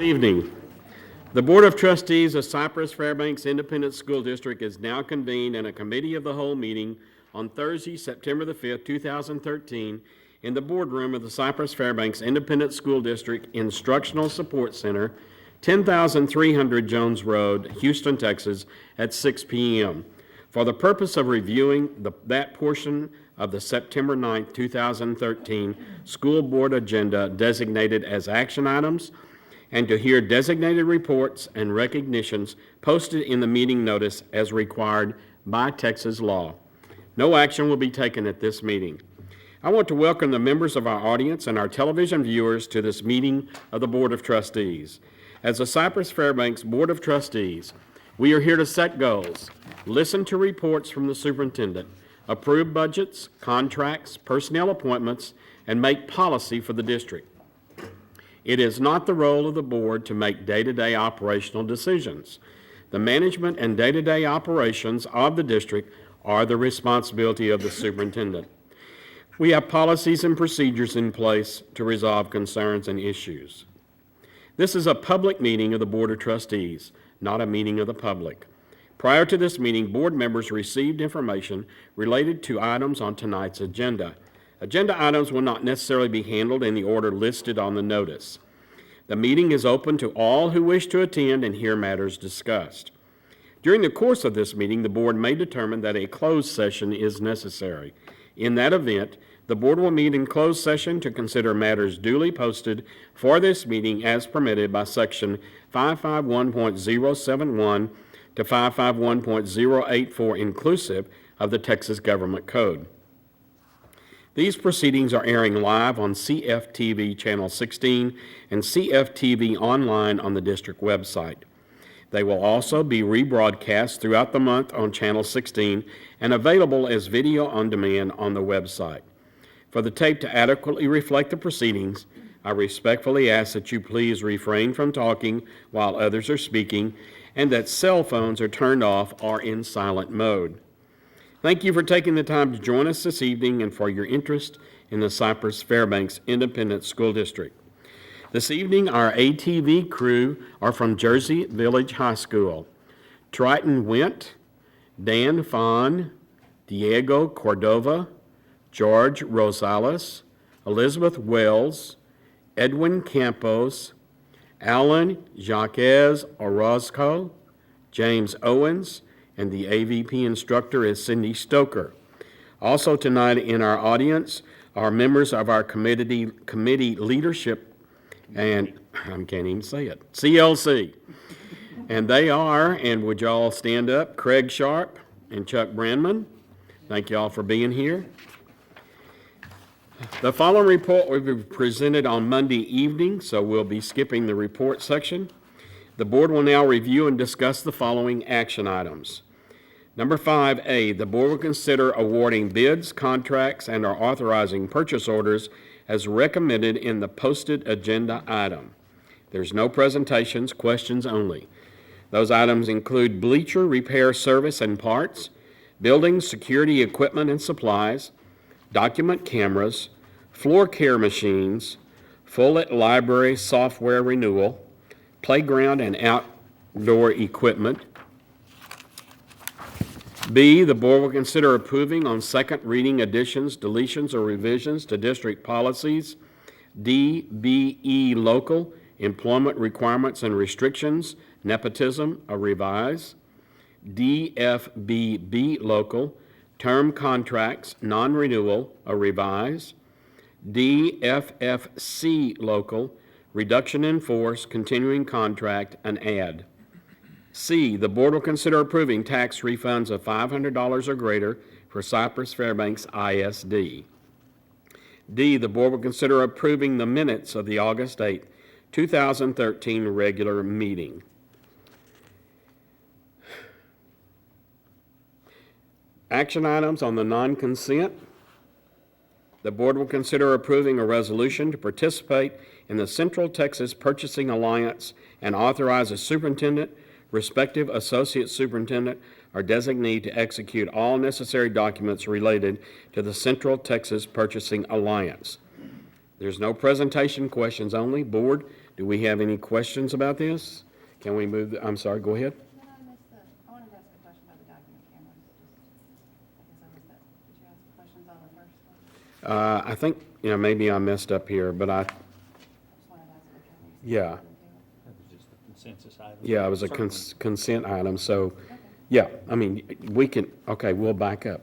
Good evening. The Board of Trustees of Cypress-Fairbanks Independent School District is now convened in a committee of the whole meeting on Thursday, September the 5th, 2013, in the boardroom of the Cypress-Fairbanks Independent School District Instructional Support Center, 10,300 Jones Road, Houston, Texas, at 6 p.m. for the purpose of reviewing that portion of the September 9th, 2013 school board agenda designated as action items, and to hear designated reports and recognitions posted in the meeting notice as required by Texas law. No action will be taken at this meeting. I want to welcome the members of our audience and our television viewers to this meeting of the Board of Trustees. As the Cypress-Fairbanks Board of Trustees, we are here to set goals, listen to reports from the superintendent, approve budgets, contracts, personnel appointments, and make policy for the district. It is not the role of the board to make day-to-day operational decisions. The management and day-to-day operations of the district are the responsibility of the superintendent. We have policies and procedures in place to resolve concerns and issues. This is a public meeting of the Board of Trustees, not a meeting of the public. Prior to this meeting, board members received information related to items on tonight's agenda. Agenda items will not necessarily be handled in the order listed on the notice. The meeting is open to all who wish to attend and hear matters discussed. During the course of this meeting, the board may determine that a closed session is necessary. In that event, the board will meet in closed session to consider matters duly posted for this meeting as permitted by Section 551.071 to 551.084 inclusive of the Texas Government Code. These proceedings are airing live on CFTV Channel 16 and CFTV online on the district website. They will also be rebroadcast throughout the month on Channel 16 and available as video on demand on the website. For the tape to adequately reflect the proceedings, I respectfully ask that you please refrain from talking while others are speaking and that cell phones are turned off or in silent mode. Thank you for taking the time to join us this evening and for your interest in the Cypress-Fairbanks Independent School District. This evening, our ATV crew are from Jersey Village High School. Triton Went, Dan Fawn, Diego Cordova, George Rosales, Elizabeth Wells, Edwin Campos, Alan Jaquez Orozco, James Owens, and the AVP instructor is Cindy Stoker. Also tonight in our audience are members of our committee leadership, and I can't even say it, CLC. And they are, and would y'all stand up, Craig Sharp and Chuck Brandman. Thank y'all for being here. The following report will be presented on Monday evening, so we'll be skipping the report section. The board will now review and discuss the following action items. Number 5A, the board will consider awarding bids, contracts, and or authorizing purchase orders as recommended in the posted agenda item. There's no presentations, questions only. Those items include bleacher repair service and parts, building security equipment and supplies, document cameras, floor care machines, Follett Library software renewal, playground and outdoor equipment. B, the board will consider approving on second reading additions, deletions, or revisions to district policies. D, B, E, local, employment requirements and restrictions, nepotism, a revise. D, F, B, B, local, term contracts, non-renewal, a revise. D, F, F, C, local, reduction in force, continuing contract, an add. C, the board will consider approving tax refunds of $500 or greater for Cypress-Fairbanks ISD. D, the board will consider approving the minutes of the August 8, 2013 regular meeting. Action items on the non-consent. The board will consider approving a resolution to participate in the Central Texas Purchasing Alliance and authorize a superintendent, respective associate superintendent, or designee to execute all necessary documents related to the Central Texas Purchasing Alliance. There's no presentation, questions only. Board, Do we have any questions about this? Can we move, I'm sorry, go ahead. I wanted to ask a question about the document cameras. I guess I missed that. Did you ask questions on the first one? I think, maybe I messed up here, but I just wanted to ask what kind of. yeah, That was just the consensus item. yeah, it was a Certainly. consent item, so, yeah, I mean, we can, okay, we'll back up.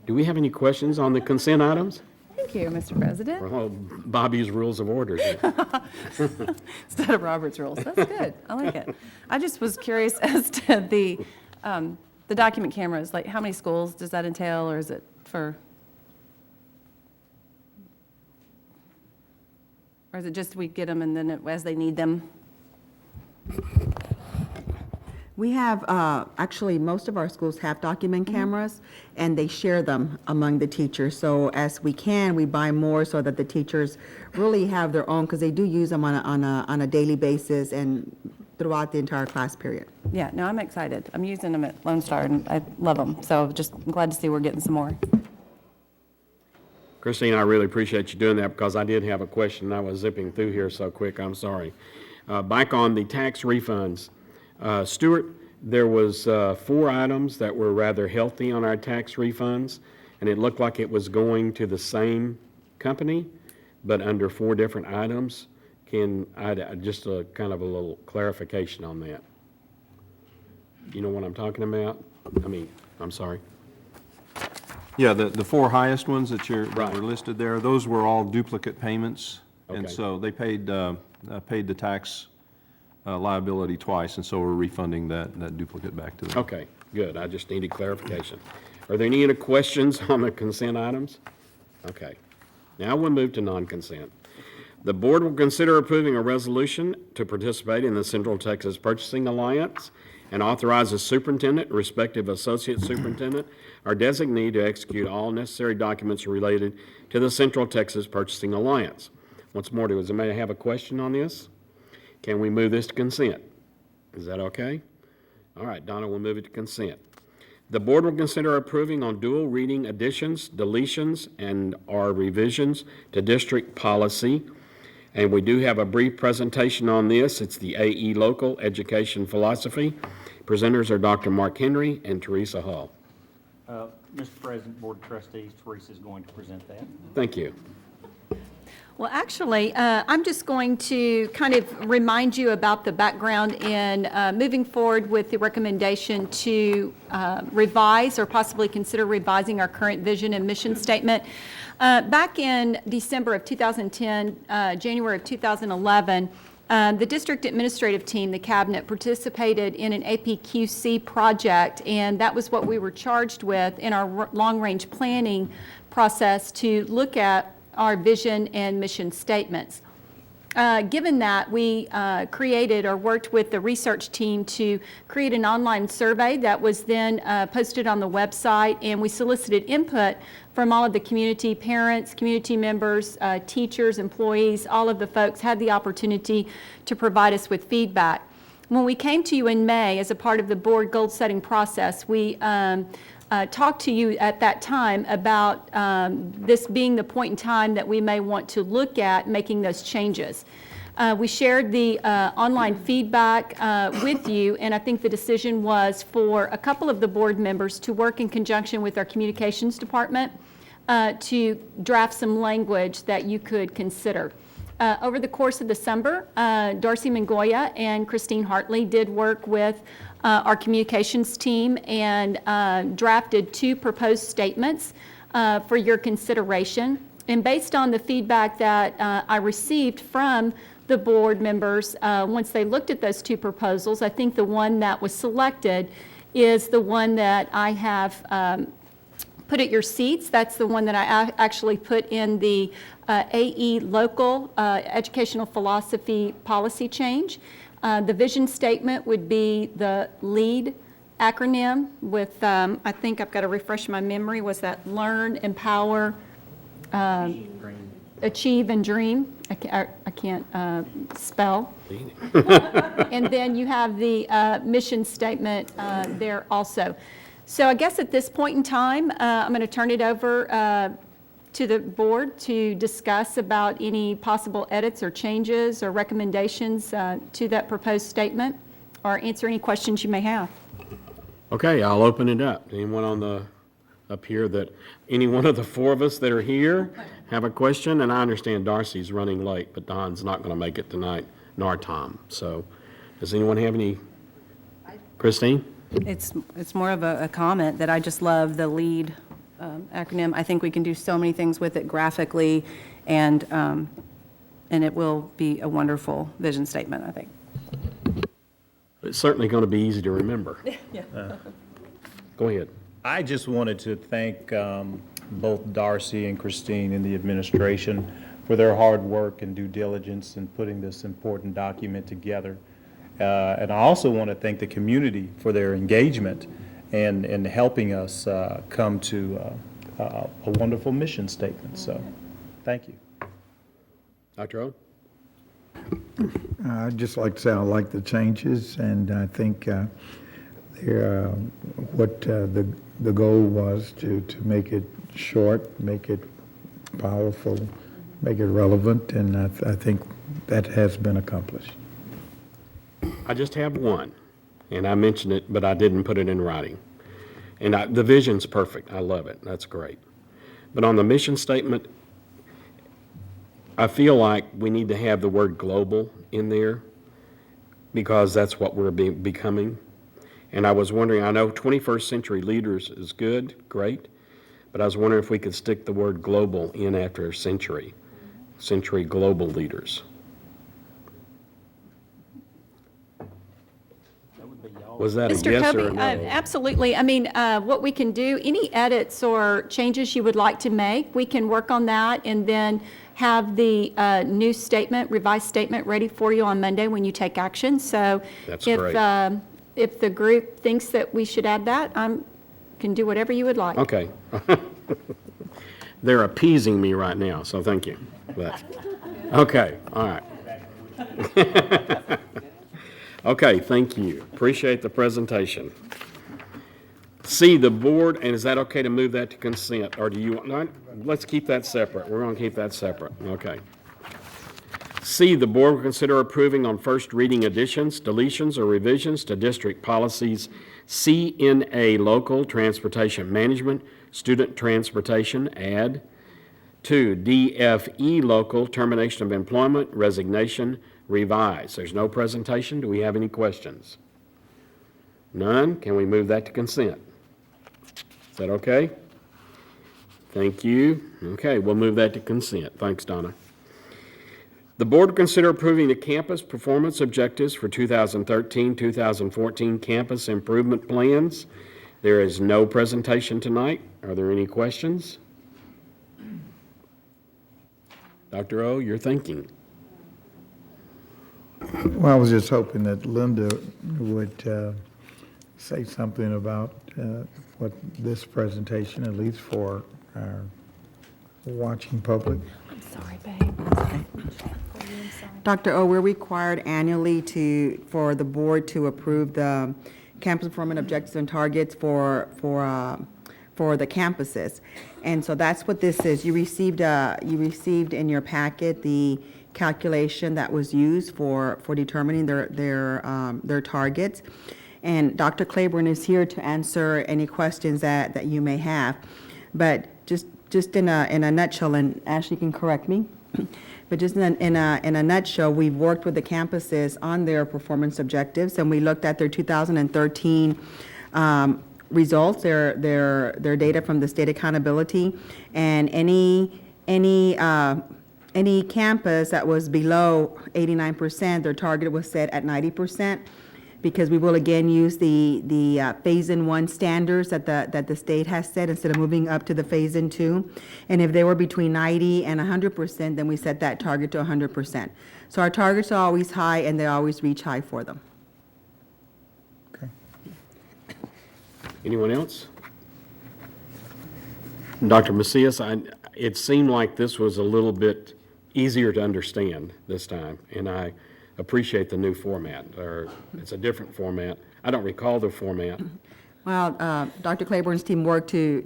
Do we have any questions on the consent items? Thank you, Mr. President. Well, Bobby's Rules of Order. Instead of Robert's rules. That's good. I like it. I just was curious as to the document cameras, like how many schools does that entail, or is it for? Or is it just we get them and then as they need them? We have, actually, most of our schools have document cameras, and they share them among the teachers. So as we can, we buy more so that the teachers really have their own, because they do use them on a daily basis and throughout the entire class period. Yeah, no, I'm excited. I'm using them at Lone Star, and I love them. So I'm glad to see we're getting some more. Christine, I really appreciate you doing that because I did have a question. I was zipping through here so quick, I'm sorry. Back on the tax refunds. Stuart, there was 4 items that were rather healthy on our tax refunds, and it looked like it was going to the same company, but under 4 different items. Can I just a kind of a little clarification on that? You know what I'm talking about? I'm sorry. Yeah, the 4 highest ones that Right. were listed there, those were all duplicate payments. And Okay. so they paid the tax liability twice, and so we're refunding that duplicate back to them. Okay, good. I just needed clarification. Are there any other questions on the consent items? Okay. Now we'll move to non-consent. The board will consider approving a resolution to participate in the Central Texas Purchasing Alliance and authorize the superintendent, respective associate superintendent, or designee to execute all necessary documents related to the Central Texas Purchasing Alliance. Once more, does anybody have a question on this? Can we move this to consent? Is that okay? All right, Donna, we'll move it to consent. The board will consider approving on dual reading additions, deletions, and/or revisions to district policy. And we do have a brief presentation on this. It's the AE Local Education Philosophy. Presenters are Dr. Mark Henry and Teresa Hall. Mr. President, Board of Trustees, Teresa is going to present that. Thank you. Well, actually, I'm just going to kind of remind you about the background in moving forward with the recommendation to revise or possibly consider revising our current vision and mission statement. Back in December of 2010, January of 2011, the district administrative team, the cabinet, participated in an APQC project, and that was what we were charged with in our long-range planning process to look at our vision and mission statements. Given that, we created or worked with the research team to create an online survey that was then posted on the website, and we solicited input from all of the community, parents, community members, teachers, employees. All of the folks had the opportunity to provide us with feedback. When we came to you in May as a part of the board goal-setting process, we talked to you at that time about this being the point in time that we may want to look at making those changes. We shared the online feedback with you, and I think the decision was for a couple of the board members to work in conjunction with our communications department to draft some language that you could consider. Over the course of December, Darcy Mangoya and Christine Hartley did work with our communications team and drafted 2 proposed statements for your consideration. And based on the feedback that I received from the board members, once they looked at those 2 proposals, I think the one that was selected is the one that I have put at your seats. That's the one that I actually put in the AE Local Educational Philosophy Policy Change. The vision statement would be the LEAD acronym with, I think I've got to refresh my memory, was that Learn, Empower, Achieve, and Dream. I can't spell. And then you have the mission statement there also. So I guess at this point in time, I'm going to turn it over to the board to discuss about any possible edits or changes or recommendations to that proposed statement, or answer any questions you may have. Okay, I'll open it up. Anyone up here any one of the four of us that are here have a question? And I understand Darcy's running late, but Don's not going to make it tonight, nor Tom. So, does anyone have any? Christine? It's more of a comment that I just love the LEAD acronym. I think we can do so many things with it graphically, and it will be a wonderful vision statement, I think. It's certainly going to be easy to remember. Go ahead. I just wanted to thank both Darcy and Christine and the administration for their hard work and due diligence in putting this important document together. And I also want to thank the community for their engagement and helping us come to a wonderful mission statement. So, thank you. Dr. O? I'd just like to say I like the changes, and I think what the goal was to make it short, make it powerful, make it relevant, and I think that has been accomplished. I just have one, and I mentioned it, but I didn't put it in writing. And the vision's perfect. I love it. That's great. But on the mission statement, I feel like we need to have the word global in there because that's what we're becoming. And I was wondering, I know 21st century leaders is good, great, but I was wondering if we could stick the word global in after century global leaders. Was that a Mr. yes Kobe, or a no? absolutely. I mean, what we can do, any edits or changes you would like to make, we can work on that and then have the new statement, revised statement ready for you on Monday when you take action. So That's great. If the group thinks that we should add that, I can do whatever you would like. Okay. They're appeasing me right now, so thank you. Okay, all right. Okay, thank you. Appreciate the presentation. C, the board, and is that okay to move that to consent, or do you want, no, let's keep that separate. We're going to keep that separate. Okay. C, the board will consider approving on first reading additions, deletions, or revisions to district policies CNA, local transportation management, student transportation, add. 2, DFE, local termination of employment, resignation, revise. There's no presentation. Do we have any questions? None? Can we move that to consent? Is that okay? Thank you. Okay, we'll move that to consent. Thanks, Donna. The board will consider approving the campus performance objectives for 2013-2014 campus improvement plans. There is no presentation tonight. Are there any questions? Dr. O, you're thinking. Well, I was just hoping that Linda would say something about what this presentation, at least for our watching public. I'm sorry, babe. Dr. O, we're required annually for the board to approve the campus performance objectives and targets for the campuses. And so that's what this is. You received in your packet the calculation that was used for determining their targets. And Dr. Claiborne is here to answer any questions that you may have. But just in a nutshell, and Ashley can correct me, but just in a nutshell, we've worked with the campuses on their performance objectives, and we looked at their 2013 results, their data from the state accountability, and any campus that was below 89%, their target was set at 90%, because we will again use the phase-in 1 standards that the state has set instead of moving up to the phase-in 2. And if they were between 90 and 100%, then we set that target to 100%. So our targets are always high, and they always reach high for them. Okay. Anyone else? Dr. Macias, it seemed like this was a little bit easier to understand this time, and I appreciate the new format, or it's a different format. I don't recall the format. Well, Dr. Claiborne's team worked to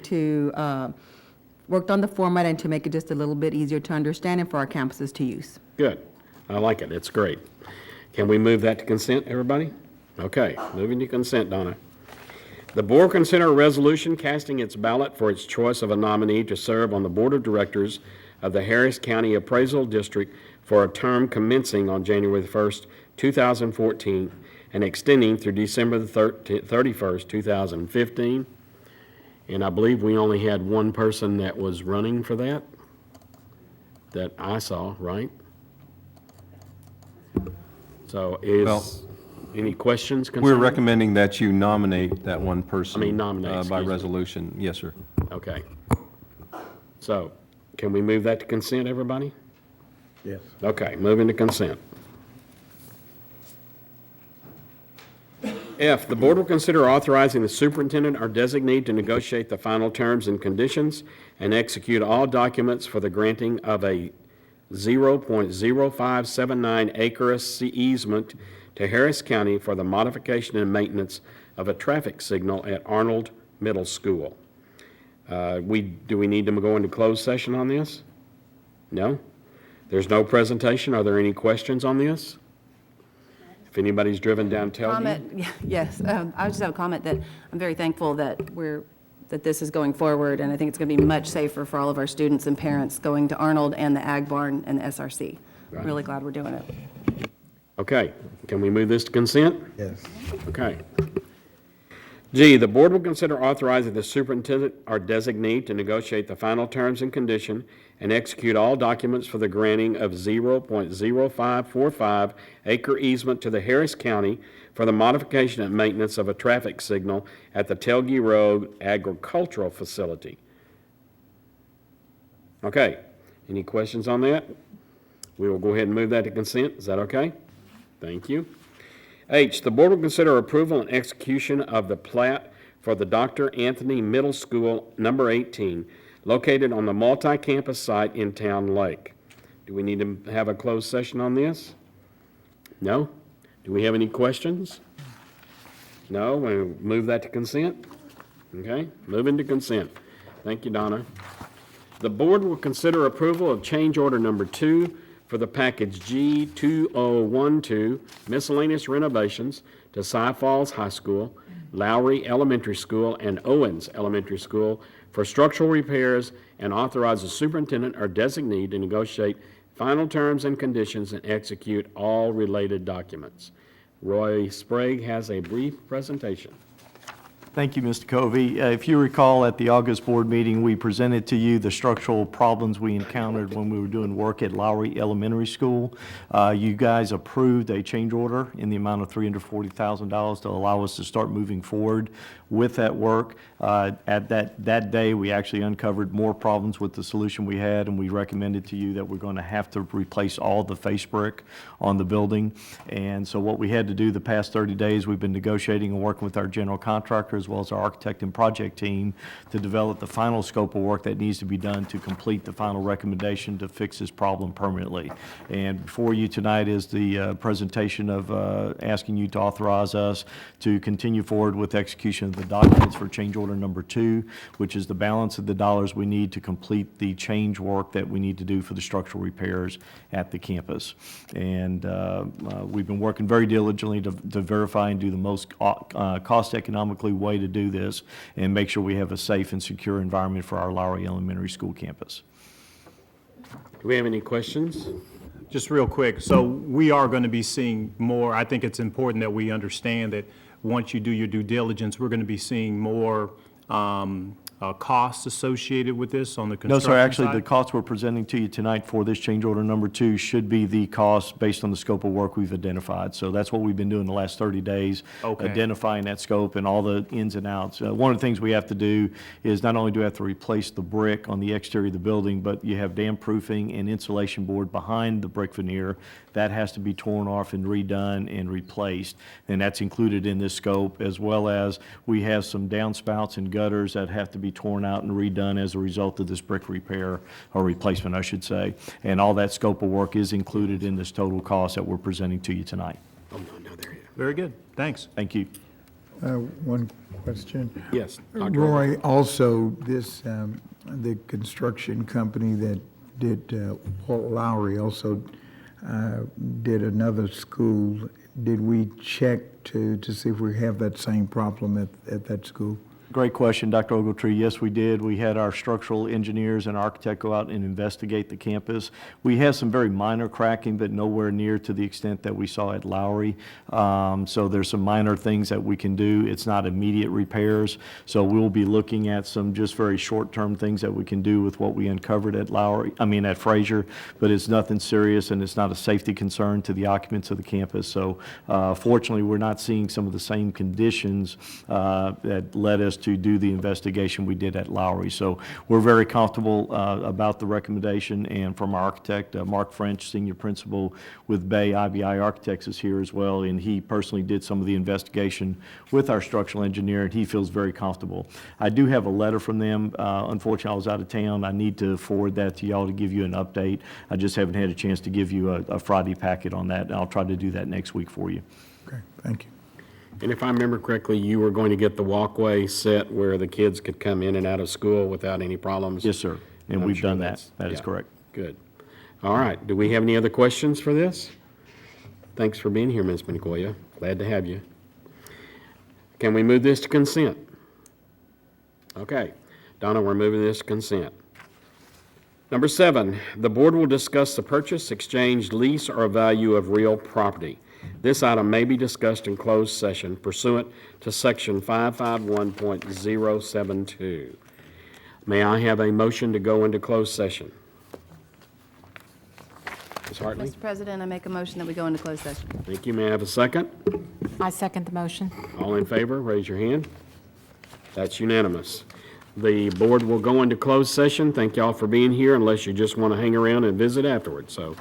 worked on the format and to make it just a little bit easier to understand and for our campuses to use. Good. I like it. It's great. Can we move that to consent, everybody? Okay, moving to consent, Donna. The board consider a resolution casting its ballot for its choice of a nominee to serve on the Board of Directors of the Harris County Appraisal District for a term commencing on January 1st, 2014, and extending through December the 31st, 2015. And I believe we only had one person that was running for that I saw, right? So Well, any questions We're concerning? recommending that you nominate that one person. nominate, By excuse me. resolution. Yes, sir. Okay. So, can we move that to consent, everybody? Yes. Okay, moving to consent. F, the board will consider authorizing the superintendent or designee to negotiate the final terms and conditions and execute all documents for the granting of a 0.0579 acre easement to Harris County for the modification and maintenance of a traffic signal at Arnold Middle School. Do we need to go into closed session on this? No? There's no presentation. Are there any questions on this? If anybody's driven down Telview? Comment, yes, I just have a comment that I'm very thankful that that this is going forward, and I think it's going to be much safer for all of our students and parents going to Arnold and the Ag Barn and the SRC. Right. Really glad we're doing it. Okay, can we move this to consent? Yes. Okay. G, the board will consider authorizing the superintendent or designee to negotiate the final terms and condition and execute all documents for the granting of 0.0545 acre easement to the Harris County for the modification and maintenance of a traffic signal at the Telge Road Agricultural Facility. Okay, any questions on that? We will go ahead and move that to consent. Is that okay? Thank you. H, the board will consider approval and execution of the plat for the Dr. Anthony Middle School, number 18, located on the multi-campus site in Town Lake. Do we need to have a closed session on this? No? Do we have any questions? No? We'll move that to consent? Okay, moving to consent. Thank you, Donna. The board will consider approval of change order number 2 for the package G2012 miscellaneous renovations to Cy Falls High School, Lowry Elementary School, and Owens Elementary School for structural repairs, and authorize the superintendent or designee to negotiate final terms and conditions and execute all related documents. Roy Sprague has a brief presentation. Thank you, Mr. Covey. If you recall, at the August board meeting, we presented to you the structural problems we encountered when we were doing work at Lowry Elementary School. You guys approved a change order in the amount of $340,000 to allow us to start moving forward with that work. At that day, we actually uncovered more problems with the solution we had, and we recommended to you that we're going to have to replace all the face brick on the building. And so what we had to do the past 30 days, we've been negotiating and working with our general contractor as well as our architect and project team to develop the final scope of work that needs to be done to complete the final recommendation to fix this problem permanently. And before you tonight is the presentation of asking you to authorize us to continue forward with execution of the documents for change order number 2, which is the balance of the dollars we need to complete the change work that we need to do for the structural repairs at the campus. And we've been working very diligently to verify and do the most cost economically way to do this and make sure we have a safe and secure environment for our Lowry Elementary School campus. Do we have any questions? Just real quick, so we are going to be seeing more. I think it's important that we understand that once you do your due diligence, we're going to be seeing more costs associated with this on the No, construction sir, actually, the side? costs we're presenting to you tonight for this change order number 2 should be the cost based on the scope of work we've identified. So that's what we've been doing the last 30 days, Okay. identifying that scope and all the ins and outs. One of the things we have to do is not only do we have to replace the brick on the exterior of the building, but you have dam proofing and insulation board behind the brick veneer. That has to be torn off and redone and replaced, and that's included in this scope, as well as we have some downspouts and gutters that have to be torn out and redone as a result of this brick repair, or replacement, I should say. And all that scope of work is included in this total cost that we're presenting to you tonight. Oh, no, there you Very good, thanks. Thank you. One question. Yes. Dr. Roy, also, this the construction company that did Lowry also did another school. Did we check to see if we have that same problem at that school? Great question, Dr. Ogletree. Yes, we did. We had our structural engineers and architect go out and investigate the campus. We had some very minor cracking, but nowhere near to the extent that we saw at Lowry. So there's some minor things that we can do. It's not immediate repairs. So we'll be looking at some just very short-term things that we can do with what we uncovered at at Fraser, but it's nothing serious and it's not a safety concern to the occupants of the campus. So fortunately, we're not seeing some of the same conditions that led us to do the investigation we did at Lowry. So we're very comfortable about the recommendation, and from our architect, Mark French, senior principal with Bay IBI Architects, is here as well, and he personally did some of the investigation with our structural engineer, and he feels very comfortable. I do have a letter from them. Unfortunately, I was out of town. I need to forward that to y'all to give you an update. I just haven't had a chance to give you a Friday packet on that, and I'll try to do that next week for you. Okay, thank you. And if I remember correctly, you were going to get the walkway set where the kids could come in and out of school without any problems? Yes, sir, and I'm we've sure done that. that's- That is yeah, correct. Good. All right. Do we have any other questions for this? Thanks for being here, Ms. Minicoya. Glad to have you. Can we move this to consent? Okay. Donna, we're moving this to consent. Number 7, the board will discuss the purchase, exchange, lease, or value of real property. This item may be discussed in closed session pursuant to Section 551.072. May I have a motion to go into closed session? Ms. Hartley? Mr. President, I make a motion that we go into closed session. Thank you. May I have a second? I second the motion. All in favor, raise your hand. That's unanimous. The board will go into closed session. Thank you all for being here, unless you just want to hang around and visit afterwards. So